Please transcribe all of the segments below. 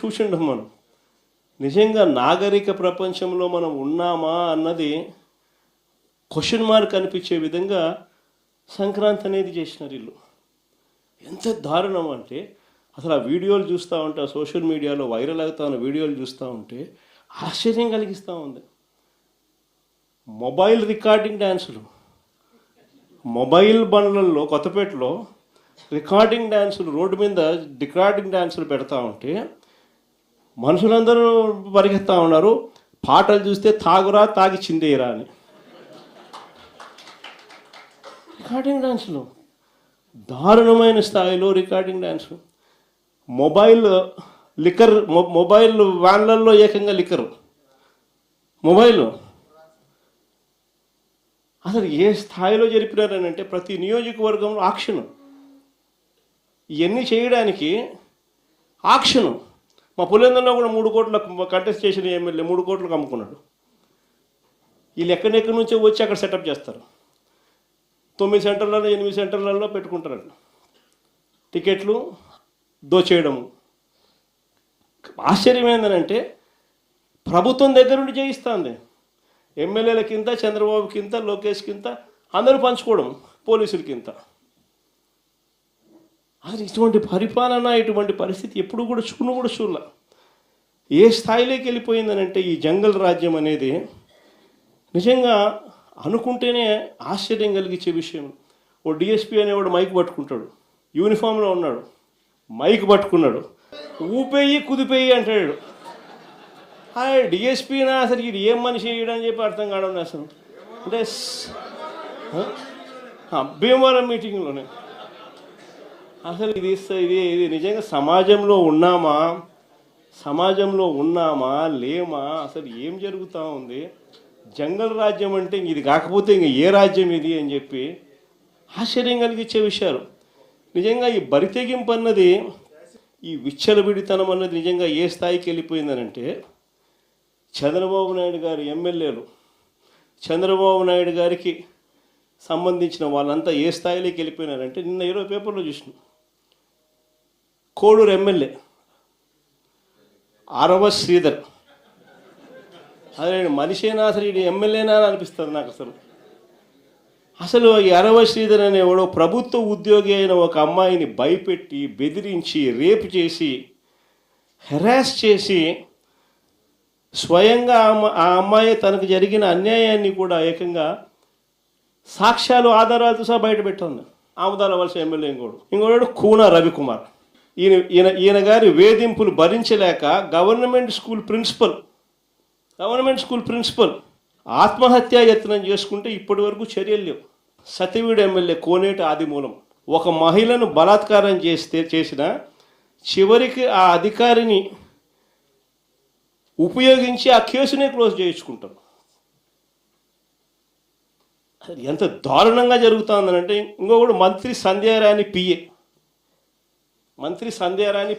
చూసిండం మనం నిజంగా నాగరిక ప్రపంచంలో మనం ఉన్నామా అన్నది క్వశ్చన్ మార్క్ అనిపించే విధంగా సంక్రాంతి అనేది చేసినారు వీళ్ళు. ఎంత దారుణం అంటే అసలు ఆ వీడియోలు చూస్తూ ఉంటే, ఆ సోషల్ మీడియాలో వైరల్ అవుతా ఉన్న వీడియోలు చూస్తూ ఉంటే ఆశ్చర్యం కలిగిస్తూ ఉంది. మొబైల్ రికార్డింగ్ డ్యాన్సులు, మొబైల్ బండ్లలో కొత్తపేటలో రికార్డింగ్ డ్యాన్సులు, రోడ్డు మీద రికార్డింగ్ డ్యాన్సులు పెడతా ఉంటే మనుషులందరూ పరిగెత్తా ఉన్నారు. పాటలు చూస్తే తాగురా తాగి చిందేయరా అని. రికార్డింగ్ డ్యాన్సులు దారుణమైన స్థాయిలో recording dance. Mobile liquor, mobile వ్యాన్లలో ఏకంగా లిక్కరు, మొబైల్ అసలు ఏ స్థాయిలో జరిపినారని అంటే ప్రతి నియోజకవర్గంలో ఆక్షను. ఇవన్నీ చేయడానికి ఆక్షను. మా పులివెందులలో కూడా 3 కోట్ల కంటెస్ట్ చేసిన ఎమ్మెల్యే 3 కోట్లకు అమ్ముకున్నాడు. వీళ్ళు ఎక్కడెక్కడి నుంచో వచ్చి అక్కడ సెటప్ చేస్తారు. 9 సెంటర్లలో 8 సెంటర్లలో పెట్టుకుంటారు. టికెట్లు దోచేయడము. ఆశ్చర్యం ఏంటంటే ప్రభుత్వం దగ్గర నుండి చేయిస్తుంది. ఎమ్మెల్యేలకింత, చంద్రబాబుకింత, లోకేష్కింత, అందరూ పంచుకోవడం, పోలీసులకింత. అసలు ఇటువంటి పరిపాలన, ఇటువంటి పరిస్థితి ఎప్పుడు కూడా చూడలే. ఏ స్థాయిలోకి వెళ్ళిపోయిందనంటే ఈ జంగల్ రాజ్యం అనేది నిజంగా అనుకుంటేనే ఆశ్చర్యం కలిగించే విషయం. ఓ డిఎస్పీ అనేవాడు మైక్ పట్టుకుంటాడు, యూనిఫామ్లో ఉన్నాడు, మైక్ పట్టుకున్నాడు, ఊపేయి కుదిపేయి అంటాడు. డిఎస్పీనా అసలు ఇది ఏం మనిషి అని చెప్పి అర్థం కావడం అసలు. అంటే భీమవరం మీటింగ్లోనే అసలు ఇది నిజంగా సమాజంలో ఉన్నామా లేమా, అసలు ఏం జరుగుతూ ఉంది? జంగల్ రాజ్యం అంటే ఇది కాకపోతే ఇంక ఏ రాజ్యం ఇది అని చెప్పి ఆశ్చర్యం కలిగించే విషయాలు. నిజంగా ఈ బరితెగింపు అన్నది, ఈ విచ్చలవిడితనం అన్నది నిజంగా ఏ స్థాయికి వెళ్ళిపోయిందనంటే చంద్రబాబు నాయుడు గారి ఎమ్మెల్యేలు, చంద్రబాబు నాయుడు గారికి సంబంధించిన వాళ్ళంతా ఏ స్థాయిలోకి వెళ్ళిపోయినారంటే నిన్న 20 పేపర్లో చూసినాం. కోడూరు ఎమ్మెల్యే ఆరవ శ్రీధర్, అదే మనిషేనా అసలు ఇది ఎమ్మెల్యేనా అని అనిపిస్తుంది నాకు. అసలు ఈ అరవ శ్రీధర్ అనేవాడు ప్రభుత్వ ఉద్యోగి అయిన ఒక అమ్మాయిని భయపెట్టి, బెదిరించి, రేపు చేసి, హెరాస్ చేసి, స్వయంగా ఆ అమ్మాయి తనకు జరిగిన అన్యాయాన్ని కూడా ఏకంగా సాక్ష్యాలు, ఆధారాలతో సహా బయట పెట్టింది. ఆముదాల వలస ఎమ్మెల్యే ఇంకోడు కూన రవికుమార్. ఈయన గారి వేధింపులు భరించలేక గవర్నమెంట్ స్కూల్ ప్రిన్సిపల్ ఆత్మహత్యా యత్నం చేసుకుంటే ఇప్పటి వరకు చర్యలు లేవు. సతివీడు ఎమ్మెల్యే కోనేటి ఆదిమూలం ఒక మహిళను బలాత్కారం చేసిన చివరికి ఆ అధికారిని ఉపయోగించి ఆ కేసునే క్లోజ్ చేయించుకుంటారు. ఎంత దారుణంగా జరుగుతుందనంటే ఇంకొకడు మంత్రి సంధ్యారాణి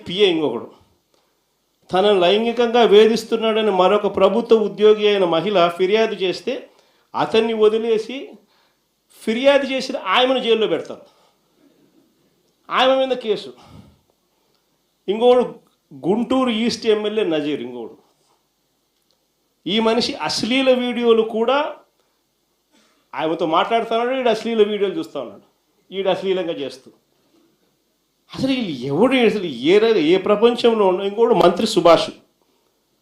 పిఏ ఇంకొకడు తనను లైంగికంగా వేధిస్తున్నాడని మరొక ప్రభుత్వ ఉద్యోగి అయిన మహిళ ఫిర్యాదు చేస్తే అతన్ని వదిలేసి ఫిర్యాదు చేసిన ఆయనను జైల్లో పెడతారు. ఆమె మీద కేసు. ఇంకొకడు గుంటూరు ఈస్ట్ ఎమ్మెల్యే నజీర్ ఇంకొకడు. ఈ మనిషి అశ్లీల వీడియోలు కూడా ఆయనతో మాట్లాడుతున్నాడు, ఈడు అశ్లీల వీడియోలు చూస్తూ ఉన్నాడు, ఈడు అశ్లీలంగా చేస్తూ. అసలు వీళ్ళు ఎవడు అసలు ఏ ప్రపంచంలో ఉన్న. ఇంకోడు మంత్రి సుభాష్,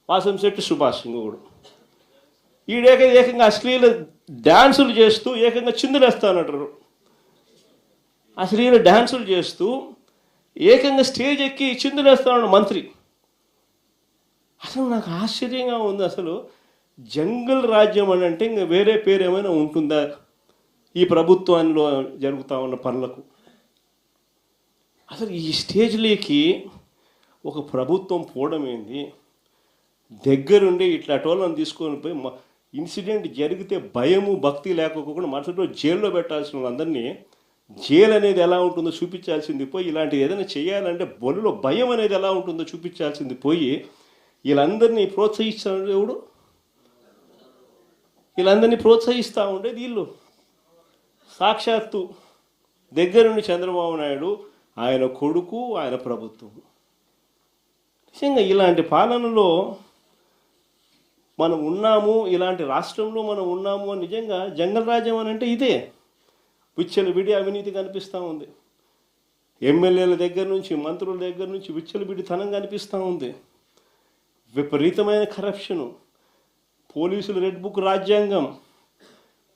వాసంశెట్టి సుభాష్ ఇంకొకడు. ఏకంగా అశ్లీల డ్యాన్సులు చేస్తూ ఏకంగా చిందులేస్తానంటారు. అశ్లీల డ్యాన్సులు చేస్తూ ఏకంగా స్టేజ్ ఎక్కి చిందులేస్తాడు మంత్రి. అసలు నాకు ఆశ్చర్యంగా ఉంది. అసలు జంగల్ రాజ్యం అని అంటే ఇంకా వేరే పేరు ఏమైనా ఉంటుందా ఈ ప్రభుత్వంలో జరుగుతూ ఉన్న పనులకు? అసలు ఈ స్టేజ్లోకి ఒక ప్రభుత్వం పోవడం ఏంది? దగ్గరుండి ఇట్లా అటోళ్ళని తీసుకొని పోయి ఇన్సిడెంట్ జరిగితే భయము భక్తి లేకపోకుండా మరుసటి రోజు జైల్లో పెట్టాల్సిన వాళ్ళందరినీ జైలు అనేది ఎలా ఉంటుందో చూపించాల్సింది పోయి, ఇలాంటిది ఏదైనా చేయాలంటే బొల్లులో భయం అనేది ఎలా ఉంటుందో చూపించాల్సింది పోయి వీళ్ళందరినీ ప్రోత్సహిస్తాడు ఎవడు? వీళ్ళందరినీ ప్రోత్సహిస్తూ ఉండేది వీళ్ళు. సాక్షాత్తు దగ్గరుండి చంద్రబాబు నాయుడు, ఆయన కొడుకు, ఆయన ప్రభుత్వం. నిజంగా ఇలాంటి పాలనలో మనం ఉన్నాము, ఇలాంటి రాష్ట్రంలో మనం ఉన్నాము అని నిజంగా జంగల్ రాజ్యం అని అంటే ఇదే. విచ్చలవిడి అవినీతి కనిపిస్తూ ఉంది. ఎమ్మెల్యేల దగ్గర నుంచి, మంత్రుల దగ్గర నుంచి విచ్చలవిడితనం కనిపిస్తూ ఉంది. విపరీతమైన కరప్షను, పోలీసులు రెడ్ బుక్ రాజ్యాంగం,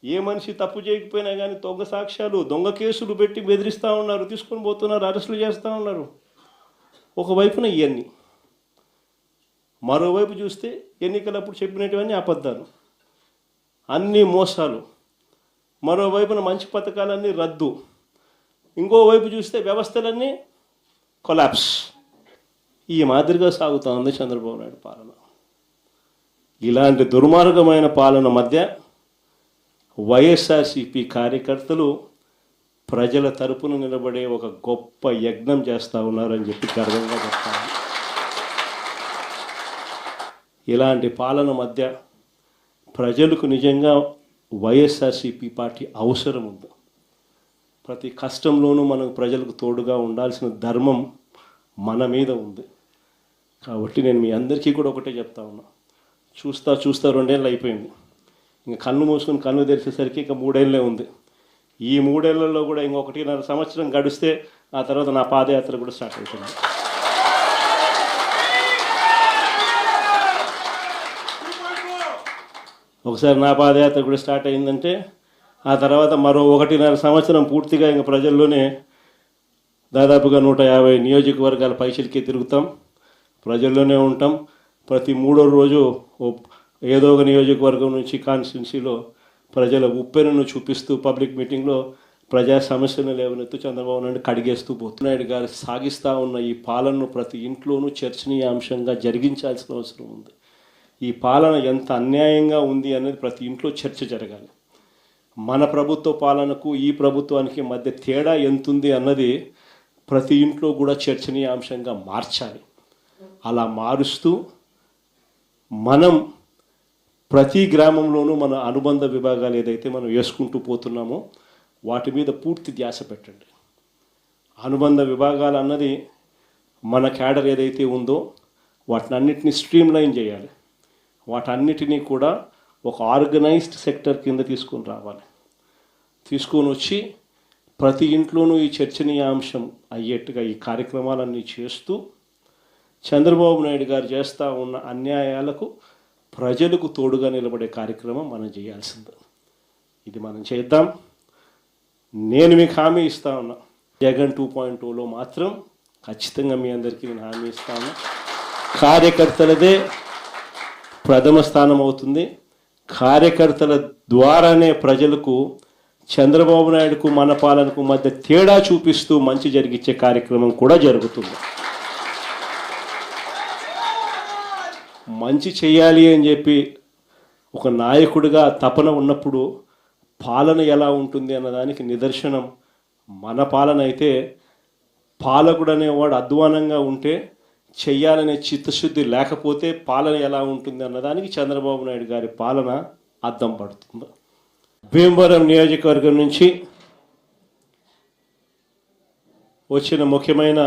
ఏ మనిషి తప్పు చేయకపోయినా కానీ దొంగ సాక్ష్యాలు, దొంగ కేసులు పెట్టి బెదిరిస్తూ ఉన్నారు, తీసుకొని పోతున్నారు, అరెస్టులు చేస్తూ ఉన్నారు. ఒకవైపున ఇవన్నీ, మరోవైపు చూస్తే ఎన్నికలప్పుడు చెప్పినటువన్నీ అబద్ధాలు, అన్నీ మోసాలు, మరోవైపున మంచి పథకాలన్నీ రద్దు, ఇంకోవైపు చూస్తే వ్యవస్థలన్నీ కొలాప్స్. ఈ మాదిరిగా సాగుతూ ఉంది చంద్రబాబు నాయుడు పాలన. ఇలాంటి దుర్మార్గమైన పాలన మధ్య వైఎస్ఆర్సీపీ కార్యకర్తలు ప్రజల తరపున నిలబడే ఒక గొప్ప యజ్ఞం చేస్తూ ఉన్నారని చెప్పి గర్వంగా చెప్తాను. ఇలాంటి పాలన మధ్య ప్రజలకు నిజంగా వైఎస్ఆర్సీపీ పార్టీ అవసరం ఉంది. ప్రతి కష్టంలోనూ మనం ప్రజలకు తోడుగా ఉండాల్సిన ధర్మం మన మీద ఉంది. కాబట్టి నేను మీ అందరికీ కూడా ఒకటే చెప్తా ఉన్నా, చూస్తా 2 ఏళ్ళు అయిపోయింది. ఇంకా కన్ను మూసుకొని కన్ను తెరిచేసరికి ఇంకా 3 ఏళ్ళే ఉంది. ఈ 3 ఏళ్లలో కూడా ఇంకొకటిన్నర సంవత్సరం గడిస్తే ఆ తర్వాత నా పాదయాత్ర కూడా స్టార్ట్ అవుతుంది. ఒకసారి నా పాదయాత్ర కూడా స్టార్ట్ అయిందంటే ఆ తర్వాత మరో 1.5 సంవత్సరం పూర్తిగా ఇంకా ప్రజల్లోనే దాదాపుగా 150 నియోజకవర్గాల పైసలకే తిరుగుతాం, ప్రజల్లోనే ఉంటాం. ప్రతి 3వ రోజు ఏదో ఒక నియోజకవర్గం నుంచి కాన్స్టిట్యున్సీలో ప్రజల ఉప్పెనను చూపిస్తూ పబ్లిక్ మీటింగ్లో ప్రజా సమస్యను లేవనెత్తు చంద్రబాబు నాయుడు కడిగేస్తూ పోతున్నాడు గారు సాగిస్తూ ఉన్న ఈ పాలనను ప్రతి ఇంట్లోనూ చర్చనీయాంశంగా జరిగించాల్సిన అవసరం ఉంది. ఈ పాలన ఎంత అన్యాయంగా ఉంది అనేది ప్రతి ఇంట్లో చర్చ జరగాలి. మన ప్రభుత్వ పాలనకు ఈ ప్రభుత్వానికి మధ్య తేడా ఎంతుంది అన్నది ప్రతి ఇంట్లో కూడా చర్చనీయాంశంగా మార్చాలి. అలా మారుస్తూ మనం ప్రతి గ్రామంలోనూ మన అనుబంధ విభాగాలు ఏదైతే మనం వేసుకుంటూ పోతున్నామో వాటి మీద పూర్తి ధ్యాస పెట్టండి. అనుబంధ విభాగాలు అన్నది మన క్యాడర్ ఏదైతే ఉందో వాటినన్నిటినీ స్ట్రీమ్లైన్ చేయాలి. వాటన్నిటినీ కూడా ఒక ఆర్గనైజ్డ్ సెక్టర్ కింద తీసుకొని రావాలి. తీసుకొని వచ్చి ప్రతి ఇంట్లోనూ ఈ చర్చనీయాంశం అయ్యేట్టుగా ఈ కార్యక్రమాలన్నీ చేస్తూ చంద్రబాబు నాయుడు గారు చేస్తూ ఉన్న అన్యాయాలకు ప్రజలకు తోడుగా నిలబడే కార్యక్రమం మనం చేయాల్సింది. ఇది మనం చేద్దాం. నేను మీకు హామీ ఇస్తా ఉన్నా, జగన్ 2.0లో మాత్రం ఖచ్చితంగా మీ అందరికీ నేను హామీ ఇస్తా ఉన్నా, కార్యకర్తలదే ప్రథమ స్థానం అవుతుంది. కార్యకర్తల ద్వారానే ప్రజలకు చంద్రబాబు నాయుడుకు మన పాలనకు మధ్య తేడా చూపిస్తూ మంచి జరిగించే కార్యక్రమం కూడా జరుగుతుంది. మంచి చేయాలి అని చెప్పి ఒక నాయకుడిగా తపన ఉన్నప్పుడు పాలన ఎలా ఉంటుంది అన్నదానికి నిదర్శనం మన పాలన అయితే, పాలకుడు అనేవాడు అధ్వానంగా ఉంటే చెయ్యాలనే చిత్తశుద్ధి లేకపోతే పాలన ఎలా ఉంటుంది అన్నదానికి చంద్రబాబు నాయుడు గారి పాలన అద్దం పడుతుంది. భీమవరం నియోజకవర్గం నుంచి వచ్చిన ముఖ్యమైన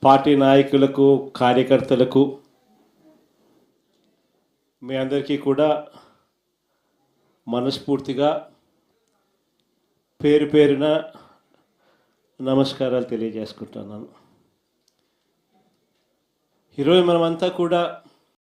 పార్టీ నాయకులకు, కార్యకర్తలకు మీ అందరికీ కూడా మనస్ఫూర్తిగా పేరు పేరున నమస్కారాలు తెలియజేసుకుంటున్నాను. ఈరోజు మనమంతా కూడా